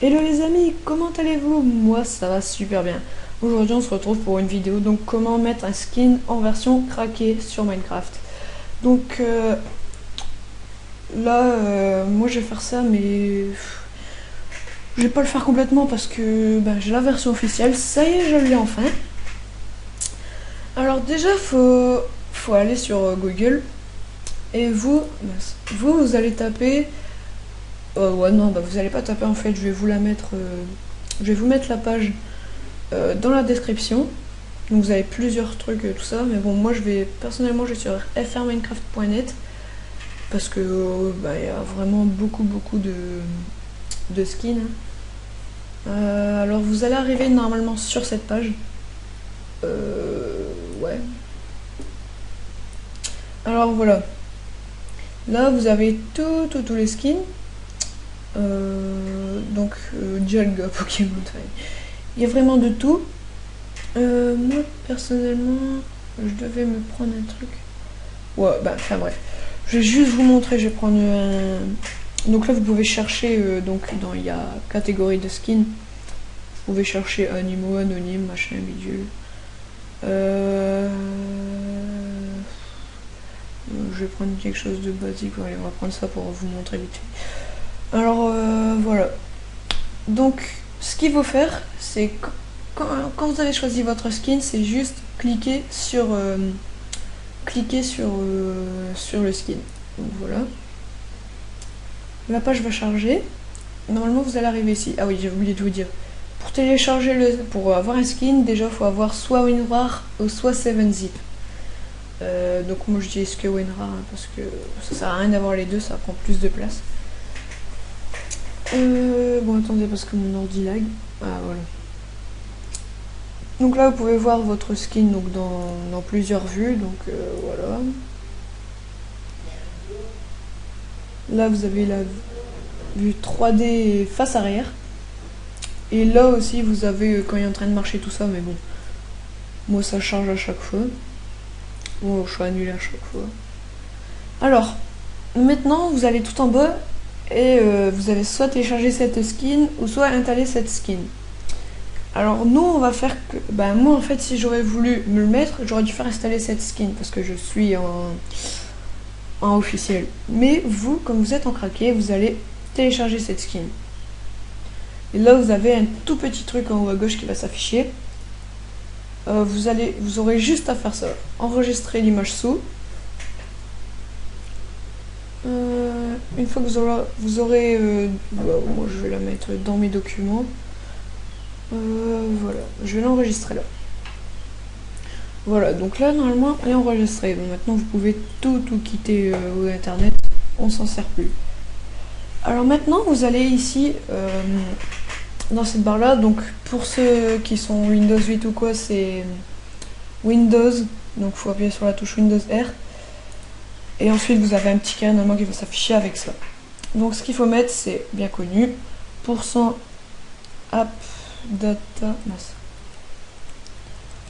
Hello les amis, comment allez-vous? Moi ça va super bien. Aujourd'hui on se retrouve pour une vidéo, donc comment mettre un skin en version craquée sur Minecraft. Donc là, moi je vais faire ça mais je vais pas le faire complètement parce que j'ai la version officielle, ça y est je l'ai enfin. Alors déjà faut aller sur Google et vous allez taper... ouais non, vous allez pas taper en fait, je vais vous la mettre... je vais vous mettre la page dans la description. Donc vous avez plusieurs trucs, tout ça. Mais bon, moi personnellement je vais sur frminecraft.net parce que y a vraiment beaucoup de skins. Alors vous allez arriver normalement sur cette page. Ouais. Alors voilà. Là vous avez tous les skins. Donc Dialga, Pokémon, il y a vraiment de tout. Moi personnellement je devais me prendre un truc. Ouais, enfin bref, je vais juste vous montrer. Je vais prendre un... Donc là vous pouvez chercher, donc il y a catégorie de skins, vous pouvez chercher animaux, anonymes, machin, bidule. Je vais prendre quelque chose de basique. Allez, on va prendre ça pour vous montrer vite fait. Alors voilà. Donc ce qu'il faut faire, c'est quand vous avez choisi votre skin, c'est juste cliquer sur le skin. Donc voilà. La page va charger. Normalement vous allez arriver ici. Ah oui, j'ai oublié de vous dire. Pour télécharger pour avoir un skin, déjà il faut avoir soit WinRAR ou soit 7zip. Donc moi j'utilise que WinRAR parce que ça sert à rien d'avoir les deux, ça prend plus de place. Bon attendez parce que mon ordi lag. Ah voilà. Donc là vous pouvez voir votre skin donc dans plusieurs vues. Donc voilà. Là vous avez la vue 3D face arrière. Et là aussi vous avez quand il est en train de marcher tout ça, mais bon. Moi ça charge à chaque fois. Bon, je suis annulé à chaque fois. Alors, maintenant vous allez tout en bas. Et vous avez soit téléchargé cette skin ou soit installé cette skin. Alors nous on va faire que... moi en fait si j'aurais voulu me le mettre, j'aurais dû faire installer cette skin parce que je suis en officiel. Mais vous, comme vous êtes en craqué, vous allez télécharger cette skin. Et là vous avez un tout petit truc en haut à gauche qui va s'afficher. Vous aurez juste à faire ça. Enregistrer l'image sous. Une fois que vous aurez moi je vais la mettre dans mes documents. Voilà, je vais l'enregistrer là. Voilà, donc là normalement elle est enregistrée. Donc maintenant vous pouvez tout quitter internet, on s'en sert plus. Alors maintenant vous allez ici dans cette barre là. Donc pour ceux qui sont Windows 8 ou quoi, c'est Windows, donc il faut appuyer sur la touche Windows R. Et ensuite vous avez un petit carré normalement qui va s'afficher avec ça. Donc ce qu'il faut mettre, c'est bien connu, %appdata,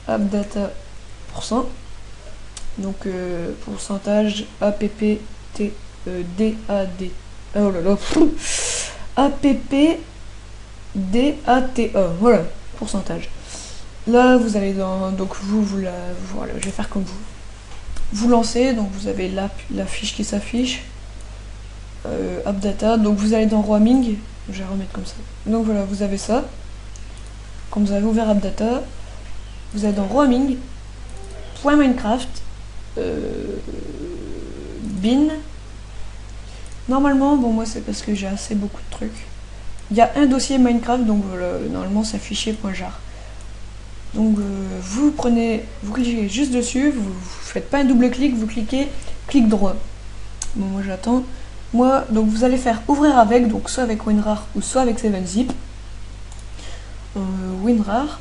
appdata %, donc pourcentage appdad, oh là là, appdata, voilà, pourcentage. Là vous allez dans, donc voilà, je vais faire comme vous lancez, donc vous avez la fiche qui s'affiche, appdata, donc vous allez dans roaming, je vais remettre comme ça. Donc voilà, vous avez ça. Quand vous avez ouvert appdata, vous allez dans roaming, .minecraft, bin. Normalement, bon moi c'est parce que j'ai assez beaucoup de trucs. Il y a un dossier Minecraft, donc voilà, normalement c'est affiché .jar. Donc vous cliquez juste dessus, vous faites pas un double clic, vous cliquez clic droit. Bon moi j'attends. Moi, donc vous allez faire ouvrir avec, donc soit avec WinRAR ou soit avec 7zip. WinRAR.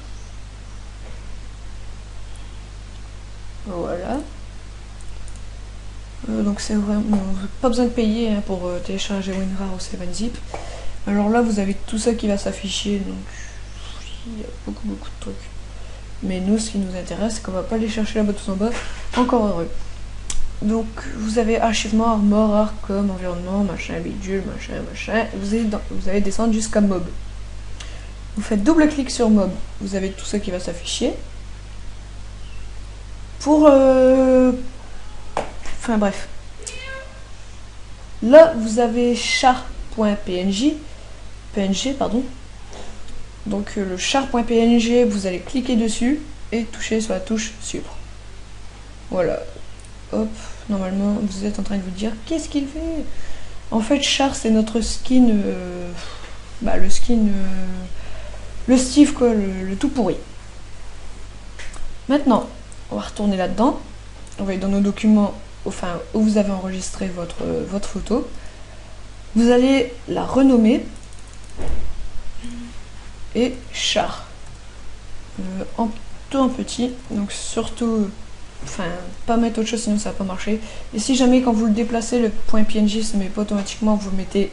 Voilà. Donc c'est vraiment pas besoin de payer hein, pour télécharger WinRAR ou 7zip. Alors là vous avez tout ça qui va s'afficher, donc il y a beaucoup de trucs. Mais nous ce qui nous intéresse c'est qu'on va pas aller chercher là-bas tout en bas, encore heureux. Donc vous avez archivement, armor, arcom, environnement, machin, bidule, machin. Vous allez descendre jusqu'à mob. Vous faites double clic sur mob, vous avez tout ça qui va s'afficher. Pour enfin bref. Là vous avez char.png, pardon. Donc le char.png, vous allez cliquer dessus et toucher sur la touche suivre. Voilà. Hop, normalement vous êtes en train de vous dire qu'est-ce qu'il fait. En fait char c'est notre skin, le skin, le Steve quoi, le tout pourri. Maintenant on va retourner là-dedans, on va aller dans nos documents, enfin où vous avez enregistré votre photo. Vous allez la renommer et char en tout en petit, donc surtout enfin pas mettre autre chose sinon ça va pas marcher. Et si jamais quand vous le déplacez le .png se met pas automatiquement, vous mettez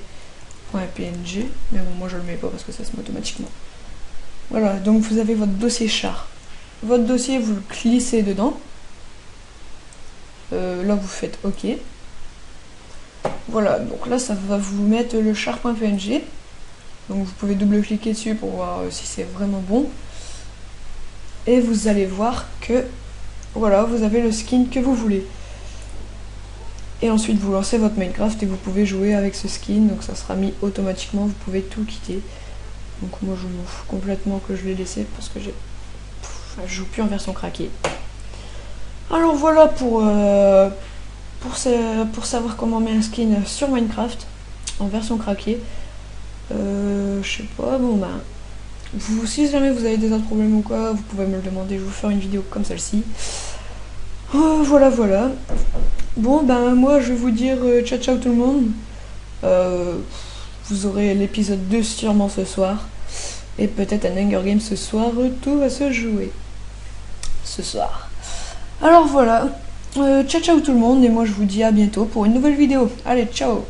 .png, mais bon moi je le mets pas parce que ça se met automatiquement. Voilà, donc vous avez votre dossier char. Votre dossier vous le glissez dedans. Là vous faites OK. Voilà, donc là ça va vous mettre le char.png. Donc vous pouvez double cliquer dessus pour voir si c'est vraiment bon. Et vous allez voir que voilà, vous avez le skin que vous voulez. Et ensuite vous lancez votre Minecraft et vous pouvez jouer avec ce skin. Donc ça sera mis automatiquement, vous pouvez tout quitter. Donc moi je m'en fous complètement que je l'ai laissé parce que je joue plus en version craquée. Alors voilà pour savoir comment mettre un skin sur Minecraft en version craquée. Je sais pas, bon bah si jamais vous avez des autres problèmes ou quoi, vous pouvez me le demander, je vais vous faire une vidéo comme celle-ci. Voilà. Bon ben moi je vais vous dire ciao tout le monde. Vous aurez l'épisode 2 sûrement ce soir. Et peut-être un Hunger Games ce soir, tout va se jouer. Ce soir. Alors voilà, ciao tout le monde et moi je vous dis à bientôt pour une nouvelle vidéo. Allez, ciao.